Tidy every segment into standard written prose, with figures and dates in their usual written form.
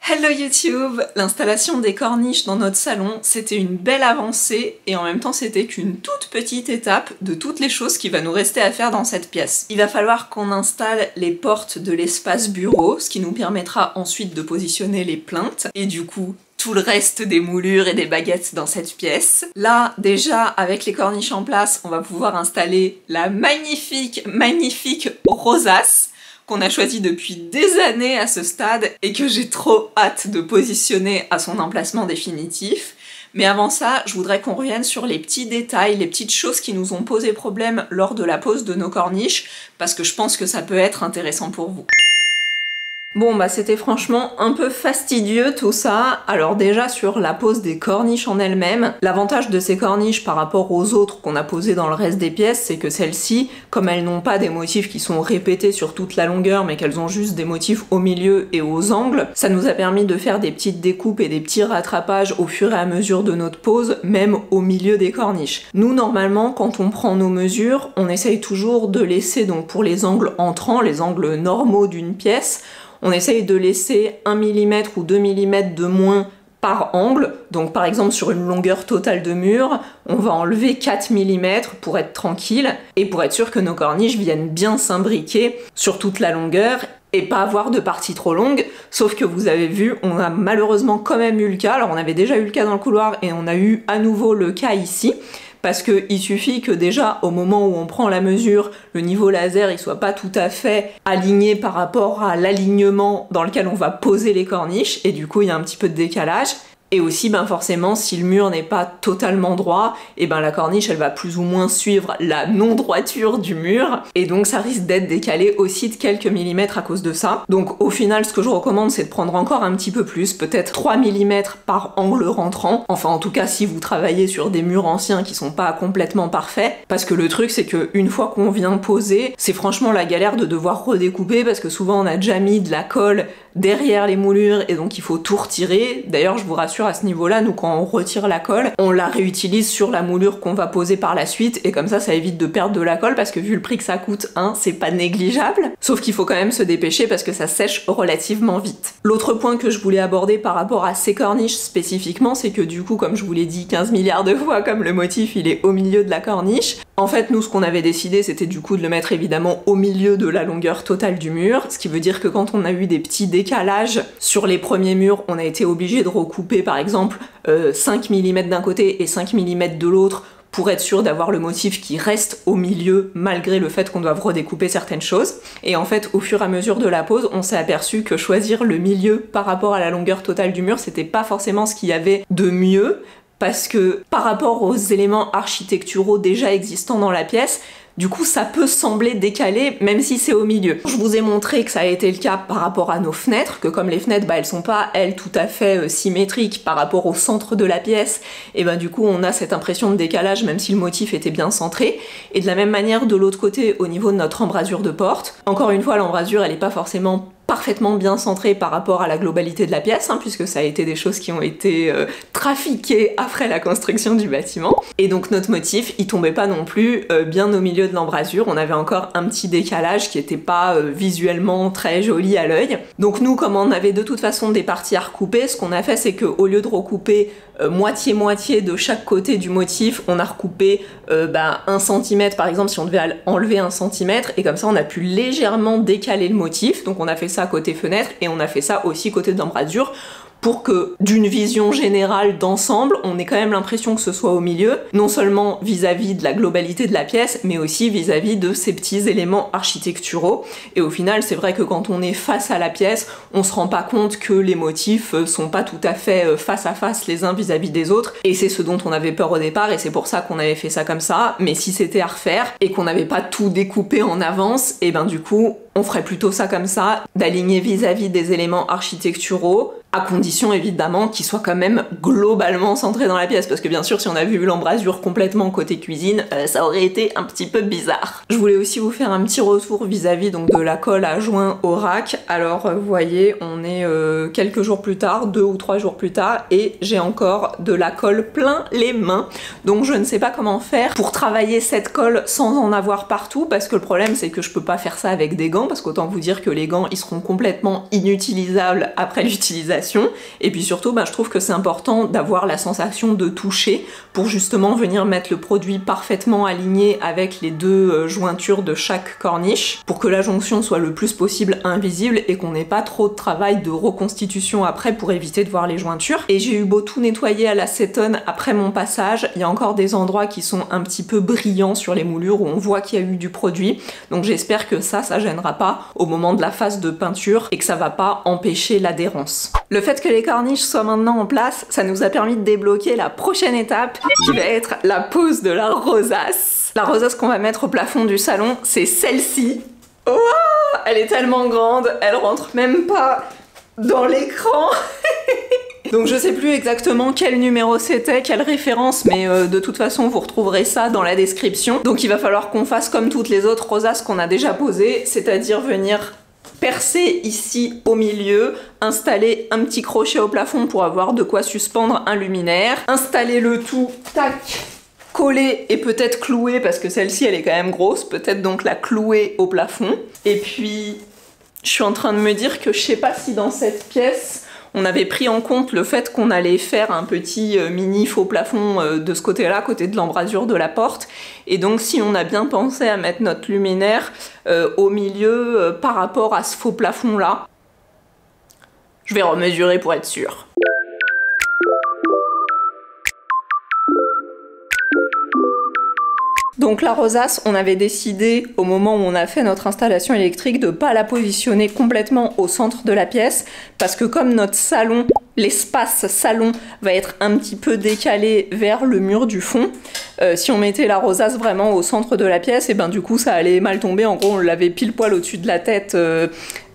Hello YouTube! L'installation des corniches dans notre salon, c'était une belle avancée et en même temps c'était qu'une toute petite étape de toutes les choses qui va nous rester à faire dans cette pièce. Il va falloir qu'on installe les portes de l'espace bureau, ce qui nous permettra ensuite de positionner les plinthes et du coup tout le reste des moulures et des baguettes dans cette pièce. Là, déjà, avec les corniches en place, on va pouvoir installer la magnifique rosace qu'on a choisi depuis des années à ce stade et que j'ai trop hâte de positionner à son emplacement définitif. Mais avant ça, je voudrais qu'on revienne sur les petits détails, les petites choses qui nous ont posé problème lors de la pose de nos corniches, parce que je pense que ça peut être intéressant pour vous. Bon bah c'était franchement un peu fastidieux tout ça. Alors déjà sur la pose des corniches en elles-mêmes, l'avantage de ces corniches par rapport aux autres qu'on a posées dans le reste des pièces, c'est que celles-ci, comme elles n'ont pas des motifs qui sont répétés sur toute la longueur, mais qu'elles ont juste des motifs au milieu et aux angles, ça nous a permis de faire des petites découpes et des petits rattrapages au fur et à mesure de notre pose, même au milieu des corniches. Nous normalement, quand on prend nos mesures, on essaye toujours de laisser, donc pour les angles entrants, les angles normaux d'une pièce, on essaye de laisser 1 mm ou 2 mm de moins par angle. Donc par exemple sur une longueur totale de mur, on va enlever 4 mm pour être tranquille et pour être sûr que nos corniches viennent bien s'imbriquer sur toute la longueur et pas avoir de parties trop longues. Sauf que vous avez vu, on a malheureusement quand même eu le cas. Alors on avait déjà eu le cas dans le couloir et on a eu à nouveau le cas ici. Parce qu'il suffit que déjà au moment où on prend la mesure, le niveau laser il soit pas tout à fait aligné par rapport à l'alignement dans lequel on va poser les corniches, et du coup il y a un petit peu de décalage. Et aussi, ben forcément, si le mur n'est pas totalement droit, et ben la corniche, elle va plus ou moins suivre la non-droiture du mur, et donc ça risque d'être décalé aussi de quelques millimètres à cause de ça. Donc au final, ce que je recommande, c'est de prendre encore un petit peu plus, peut-être 3 mm par angle rentrant. Enfin, en tout cas, si vous travaillez sur des murs anciens qui sont pas complètement parfaits, parce que le truc, c'est que une fois qu'on vient poser, c'est franchement la galère de devoir redécouper, parce que souvent on a déjà mis de la colle derrière les moulures et donc il faut tout retirer. D'ailleurs, je vous rassure, à ce niveau-là, nous quand on retire la colle, on la réutilise sur la moulure qu'on va poser par la suite, et comme ça évite de perdre de la colle, parce que vu le prix que ça coûte, hein, c'est pas négligeable. Sauf qu'il faut quand même se dépêcher parce que ça sèche relativement vite. L'autre point que je voulais aborder par rapport à ces corniches spécifiquement, c'est que du coup, comme je vous l'ai dit 15 milliards de fois, comme le motif il est au milieu de la corniche, en fait nous ce qu'on avait décidé c'était du coup de le mettre évidemment au milieu de la longueur totale du mur, ce qui veut dire que quand on a eu des petits décalages sur les premiers murs, on a été obligé de recouper par exemple 5 mm d'un côté et 5 mm de l'autre pour être sûr d'avoir le motif qui reste au milieu malgré le fait qu'on doive redécouper certaines choses. Et en fait, au fur et à mesure de la pose, on s'est aperçu que choisir le milieu par rapport à la longueur totale du mur, c'était pas forcément ce qu'il y avait de mieux, parce que par rapport aux éléments architecturaux déjà existants dans la pièce, du coup ça peut sembler décalé même si c'est au milieu. Je vous ai montré que ça a été le cas par rapport à nos fenêtres, que comme les fenêtres elles sont pas elles tout à fait symétriques par rapport au centre de la pièce, et du coup on a cette impression de décalage même si le motif était bien centré. Et de la même manière de l'autre côté au niveau de notre embrasure de porte, encore une fois l'embrasure elle est pas forcément parfaitement bien centré par rapport à la globalité de la pièce, hein, puisque ça a été des choses qui ont été trafiquées après la construction du bâtiment. Et donc notre motif, il tombait pas non plus bien au milieu de l'embrasure, on avait encore un petit décalage qui était pas visuellement très joli à l'œil. Donc nous, comme on avait de toute façon des parties à recouper, ce qu'on a fait c'est qu'au lieu de recouper moitié-moitié de chaque côté du motif, on a recoupé 1 cm par exemple si on devait enlever 1 cm, et comme ça on a pu légèrement décaler le motif. Donc on a fait ça côté fenêtre et on a fait ça aussi côté d'embrasure pour que d'une vision générale d'ensemble, on ait quand même l'impression que ce soit au milieu, non seulement vis-à-vis de la globalité de la pièce, mais aussi vis-à-vis de ces petits éléments architecturaux. Et au final, c'est vrai que quand on est face à la pièce, on se rend pas compte que les motifs sont pas tout à fait face à face les uns vis-à-vis des autres, et c'est ce dont on avait peur au départ, et c'est pour ça qu'on avait fait ça comme ça. Mais si c'était à refaire, et qu'on n'avait pas tout découpé en avance, et du coup, on ferait plutôt ça comme ça, d'aligner vis-à-vis des éléments architecturaux, à condition évidemment qu'ils soient quand même globalement centrés dans la pièce, parce que bien sûr si on avait vu l'embrasure complètement côté cuisine, ça aurait été un petit peu bizarre. Je voulais aussi vous faire un petit retour vis-à-vis donc de la colle à joint au rack. Alors vous voyez, on est quelques jours plus tard, 2 ou 3 jours plus tard, et j'ai encore de la colle plein les mains. Donc je ne sais pas comment faire pour travailler cette colle sans en avoir partout, parce que le problème c'est que je peux pas faire ça avec des gants, parce qu'autant vous dire que les gants ils seront complètement inutilisables après l'utilisation. fabrication. Et puis surtout, je trouve que c'est important d'avoir la sensation de toucher pour justement venir mettre le produit parfaitement aligné avec les deux jointures de chaque corniche pour que la jonction soit le plus possible invisible et qu'on n'ait pas trop de travail de reconstitution après pour éviter de voir les jointures. Et j'ai eu beau tout nettoyer à l'acétone après mon passage, il y a encore des endroits qui sont un petit peu brillants sur les moulures où on voit qu'il y a eu du produit. Donc j'espère que ça gênera pas au moment de la phase de peinture et que ça va pas empêcher l'adhérence. Le fait que les corniches soient maintenant en place, ça nous a permis de débloquer la prochaine étape qui va être la pose de la rosace. La rosace qu'on va mettre au plafond du salon, c'est celle-ci. Oh, elle est tellement grande, elle rentre même pas dans l'écran. Donc je sais plus exactement quel numéro c'était, quelle référence, mais de toute façon vous retrouverez ça dans la description. Donc il va falloir qu'on fasse comme toutes les autres rosaces qu'on a déjà posées, c'est-à-dire venir percer ici au milieu, installer un petit crochet au plafond pour avoir de quoi suspendre un luminaire, installer le tout, tac, coller et peut-être clouer, parce que celle-ci elle est quand même grosse, peut-être donc la clouer au plafond. Et puis je suis en train de me dire que je sais pas si dans cette pièce on avait pris en compte le fait qu'on allait faire un petit mini faux plafond de ce côté-là, côté de l'embrasure de la porte. Et donc si on a bien pensé à mettre notre luminaire au milieu par rapport à ce faux plafond-là, je vais remesurer pour être sûre. Donc la rosace, on avait décidé au moment où on a fait notre installation électrique de pas la positionner complètement au centre de la pièce parce que comme notre salon, l'espace salon va être un petit peu décalé vers le mur du fond, si on mettait la rosace vraiment au centre de la pièce, et ben du coup ça allait mal tomber. En gros on l'avait pile poil au-dessus de la tête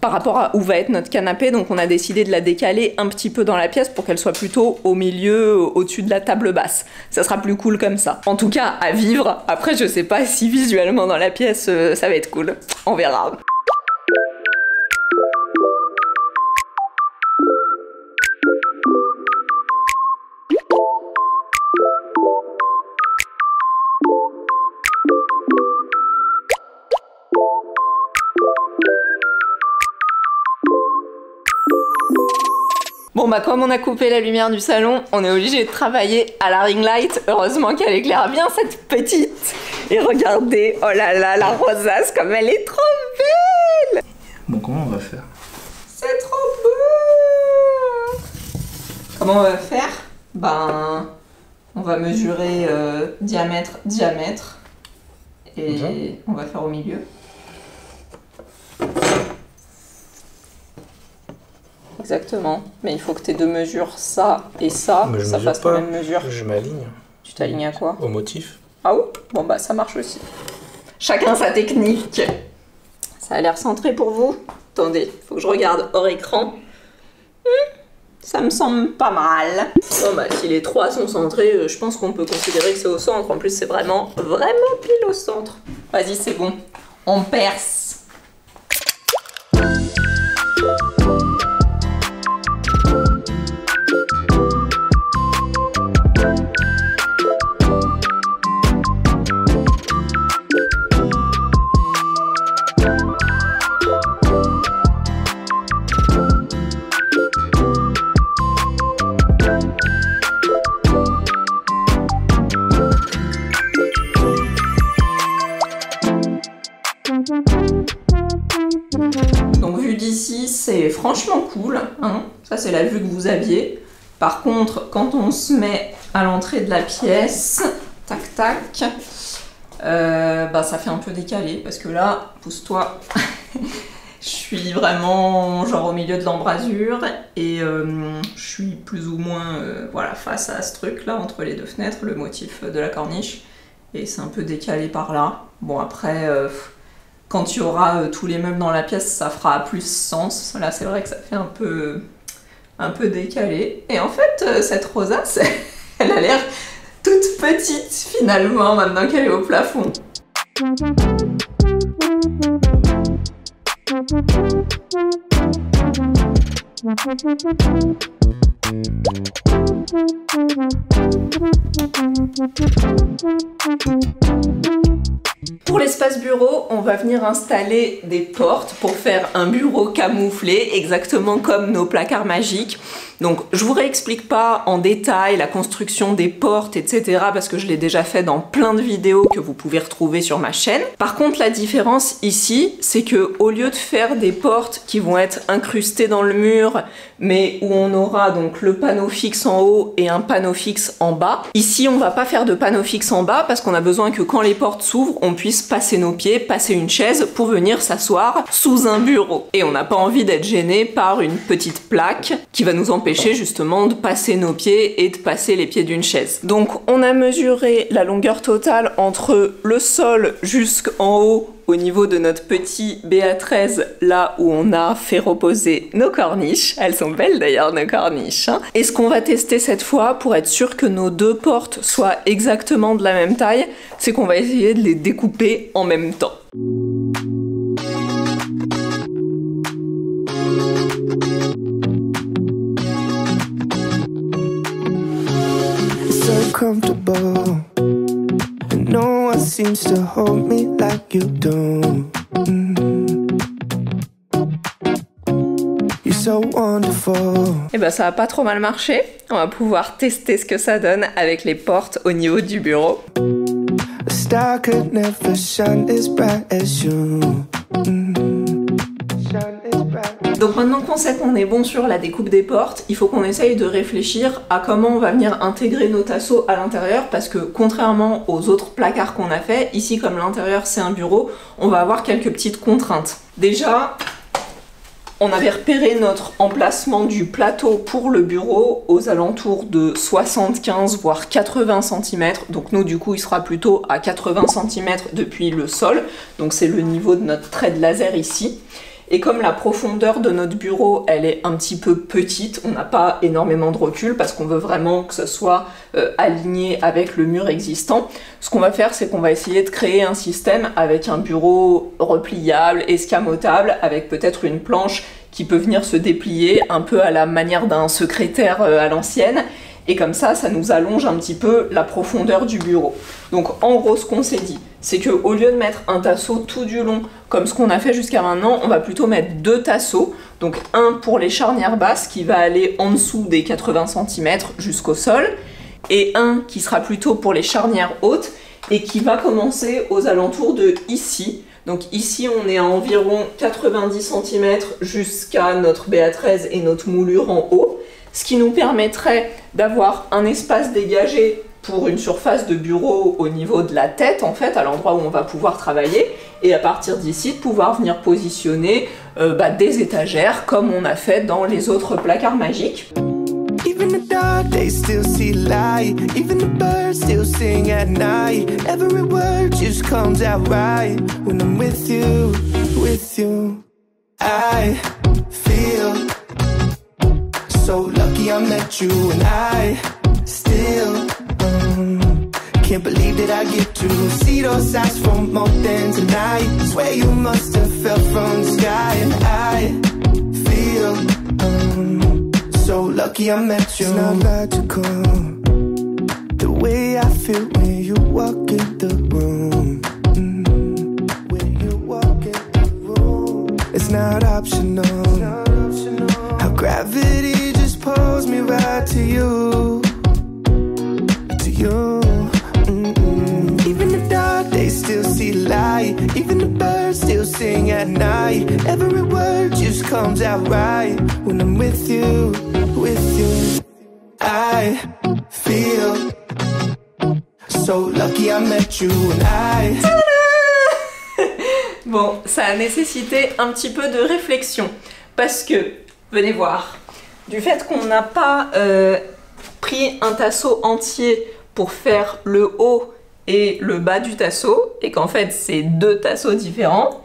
par rapport à où va être notre canapé, donc on a décidé de la décaler un petit peu dans la pièce pour qu'elle soit plutôt au milieu, au-dessus de la table basse. Ça sera plus cool comme ça. En tout cas, à vivre. Après, je sais pas si visuellement dans la pièce, ça va être cool. On verra. Bon comme on a coupé la lumière du salon, on est obligé de travailler à la ring light. Heureusement qu'elle éclaire bien cette petite. Et regardez, oh là là, la rosace comme elle est trop belle. Bon, comment on va faire? C'est trop beau. Comment on va faire? On va mesurer diamètre, et on va faire au milieu. Exactement, mais il faut que tes deux mesures, ça et ça, ça fasse la même mesure. Je m'aligne. Tu t'alignes à quoi? Au motif. Ah oui? Bon ça marche aussi. Chacun sa technique. Ça a l'air centré pour vous? Attendez, faut que je regarde hors écran. Ça me semble pas mal. Bon si les trois sont centrés, je pense qu'on peut considérer que c'est au centre. En plus c'est vraiment pile au centre. Vas-y, c'est bon. On perce. Donc vue d'ici, c'est franchement cool, hein. Ça c'est la vue que vous aviez. Par contre, quand on se met à l'entrée de la pièce, tac tac, ça fait un peu décalé parce que là, pousse-toi, je suis vraiment genre au milieu de l'embrasure et je suis plus ou moins face à ce truc là entre les deux fenêtres, le motif de la corniche, et c'est un peu décalé par là. Bon après, quand il y aura tous les meubles dans la pièce, ça fera plus sens. Là c'est vrai que ça fait un peu décalé. Et en fait, cette rosace, elle a l'air toute petite finalement maintenant qu'elle est au plafond. Pour l'espace bureau, on va venir installer des portes pour faire un bureau camouflé, exactement comme nos placards magiques. Donc je vous réexplique pas en détail la construction des portes, etc. parce que je l'ai déjà fait dans plein de vidéos que vous pouvez retrouver sur ma chaîne. Par contre, la différence ici, c'est que au lieu de faire des portes qui vont être incrustées dans le mur, mais où on aura donc le panneau fixe en haut et un panneau fixe en bas, ici on va pas faire de panneau fixe en bas parce qu'on a besoin que quand les portes s'ouvrent, on puisse passer nos pieds, passer une chaise pour venir s'asseoir sous un bureau. Et on n'a pas envie d'être gêné par une petite plaque qui va nous empêcher justement de passer nos pieds et de passer les pieds d'une chaise. Donc on a mesuré la longueur totale entre le sol jusqu'en haut au niveau de notre petit BA13, là où on a fait reposer nos corniches. Elles sont belles d'ailleurs, nos corniches. Hein. Et ce qu'on va tester cette fois, pour être sûr que nos deux portes soient exactement de la même taille, c'est qu'on va essayer de les découper en même temps. Comfortable, and no one seems to hold me like you do. You're so wonderful. Et ben ça a pas trop mal marché. On va pouvoir tester ce que ça donne avec les portes au niveau du bureau. A star could never shine as bright as you. Donc maintenant qu'on sait qu'on est bon sur la découpe des portes, il faut qu'on essaye de réfléchir à comment on va venir intégrer nos tasseaux à l'intérieur, parce que contrairement aux autres placards qu'on a fait, ici comme l'intérieur c'est un bureau, on va avoir quelques petites contraintes. Déjà, on avait repéré notre emplacement du plateau pour le bureau aux alentours de 75 voire 80 cm. Donc nous du coup il sera plutôt à 80 cm depuis le sol. Donc c'est le niveau de notre trait de laser ici. Et comme la profondeur de notre bureau, elle est un petit peu petite, on n'a pas énormément de recul parce qu'on veut vraiment que ce soit aligné avec le mur existant. Ce qu'on va faire, c'est qu'on va essayer de créer un système avec un bureau repliable, escamotable, avec peut-être une planche qui peut venir se déplier un peu à la manière d'un secrétaire à l'ancienne. Et comme ça, ça nous allonge un petit peu la profondeur du bureau. Donc en gros, ce qu'on s'est dit, c'est qu'au lieu de mettre un tasseau tout du long, comme ce qu'on a fait jusqu'à maintenant, on va plutôt mettre deux tasseaux. Donc un pour les charnières basses qui va aller en dessous des 80 cm jusqu'au sol, et un qui sera plutôt pour les charnières hautes et qui va commencer aux alentours de ici. Donc ici, on est à environ 90 cm jusqu'à notre BA13 et notre moulure en haut, ce qui nous permettrait d'avoir un espace dégagé pour une surface de bureau au niveau de la tête, en fait, à l'endroit où on va pouvoir travailler, et à partir d'ici, de pouvoir venir positionner des étagères, comme on a fait dans les autres placards magiques. Even the dark days still see light. Even the birds still sing at night. Every word just comes out right when I'm with you, with you. I feel so lucky I met you, and I still can't believe that I get to see those eyes for more than tonight. Swear you must have fell from the sky, and I feel so lucky I met you. It's not logical, the way I feel when you walk in the room. When you walk in the room, it's not optional. How gravity just pulls me right to you, to you. Even the dark days still see light. Even the birds still sing at night. Every word just comes out right when I'm with you, with you. I feel so lucky I met you, and I... Bon, ça a nécessité un petit peu de réflexion, parce que, venez voir, du fait qu'on n'a pas pris un tasseau entier pour faire le haut et le bas du tasseau, et qu'en fait c'est deux tasseaux différents,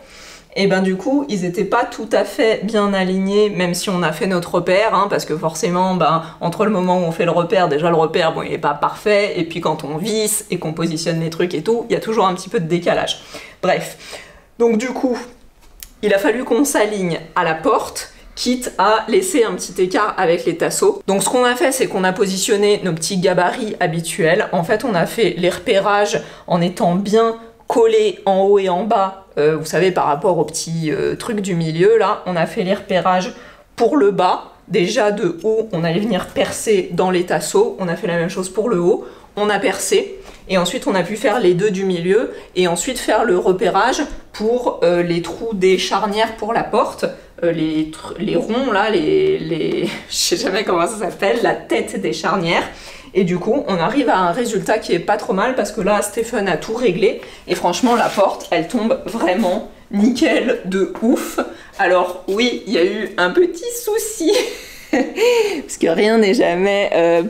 et ben du coup ils étaient pas tout à fait bien alignés, même si on a fait notre repère, hein, parce que forcément entre le moment où on fait le repère, déjà le repère bon il est pas parfait, et puis quand on visse et qu'on positionne les trucs et tout, il y a toujours un petit peu de décalage. Bref, donc du coup il a fallu qu'on s'aligne à la porte, quitte à laisser un petit écart avec les tasseaux. Donc ce qu'on a fait, c'est qu'on a positionné nos petits gabarits habituels. En fait, on a fait les repérages en étant bien collés en haut et en bas, vous savez, par rapport au petit truc du milieu, là, on a fait les repérages pour le bas. Déjà de haut, on allait venir percer dans les tasseaux, on a fait la même chose pour le haut, on a percé, et ensuite on a pu faire les deux du milieu, et ensuite faire le repérage pour les trous des charnières pour la porte, les ronds là, je sais jamais comment ça s'appelle, la tête des charnières. Et du coup, on arrive à un résultat qui est pas trop mal parce que là, Stéphane a tout réglé. Et franchement, la porte, elle tombe vraiment nickel de ouf. Alors oui, il y a eu un petit souci. Parce que rien n'est jamais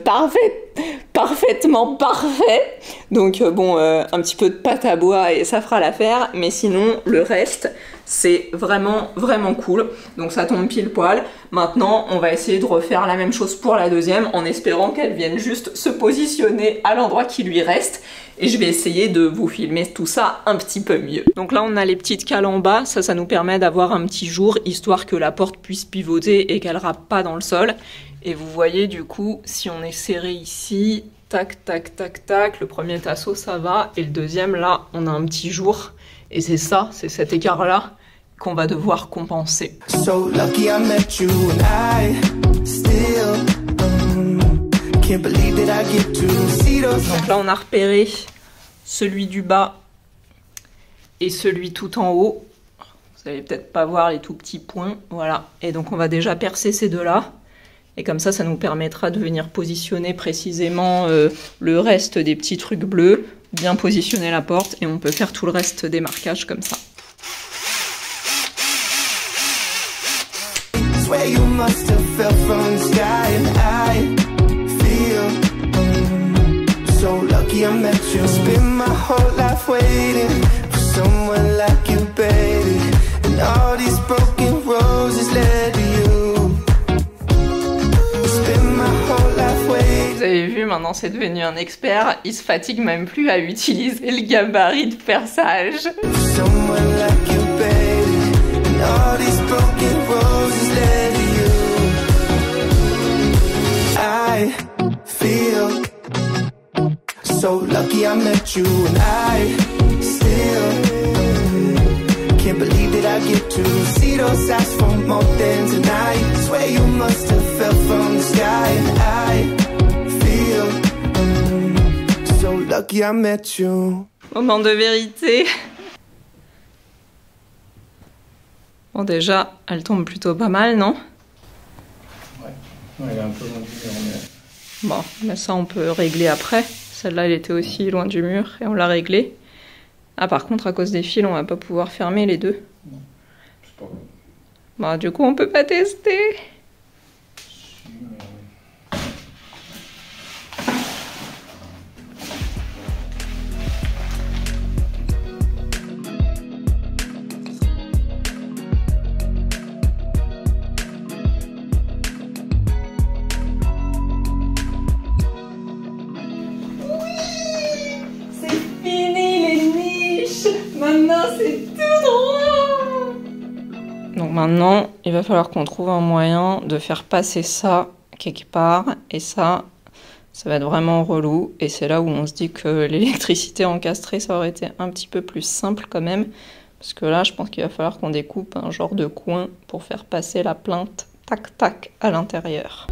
parfaitement parfait. Donc bon, un petit peu de pâte à bois et ça fera l'affaire. Mais sinon, le reste, c'est vraiment cool. Donc ça tombe pile poil. Maintenant, on va essayer de refaire la même chose pour la deuxième en espérant qu'elle vienne juste se positionner à l'endroit qui lui reste. Et je vais essayer de vous filmer tout ça un petit peu mieux. Donc là, on a les petites cales en bas. Ça nous permet d'avoir un petit jour, histoire que la porte puisse pivoter et qu'elle râpe pas dans le sol. Et vous voyez, du coup, si on est serré ici, tac, tac, tac, tac, le premier tasseau, ça va. Et le deuxième, là, on a un petit jour. Et c'est ça, c'est cet écart-là qu'on va devoir compenser. So lucky I met you and I still can't believe that I get to see those. Donc là, on a repéré celui du bas et celui tout en haut. Vous allez peut-être pas voir les tout petits points. Voilà. Et donc, on va déjà percer ces deux-là. Et comme ça nous permettra de venir positionner précisément le reste des petits trucs bleus, bien positionner la porte, et on peut faire tout le reste des marquages comme ça. Vous avez vu, maintenant c'est devenu un expert, il se fatigue même plus à utiliser le gabarit de perçage. So lucky I met you and I still can't believe that I get to see those eyes for more than tonight. Swear you must have fell from the sky and I feel so lucky I met you. Moment de vérité. Bon, déjà, elle tombe plutôt pas mal, non? Ouais, elle est un peu loin du mur, mais... Bon, mais ça on peut régler après. Celle-là, elle était aussi loin du mur et on l'a réglée. Ah, par contre, à cause des fils, on va pas pouvoir fermer les deux. Non, c'est pas bon. Bah, du coup, on peut pas tester. Maintenant, c'est tout droit. Donc maintenant, il va falloir qu'on trouve un moyen de faire passer ça quelque part. Et ça va être vraiment relou. Et c'est là où on se dit que l'électricité encastrée, ça aurait été un petit peu plus simple quand même. Parce que là, je pense qu'il va falloir qu'on découpe un genre de coin pour faire passer la plainte tac-tac à l'intérieur.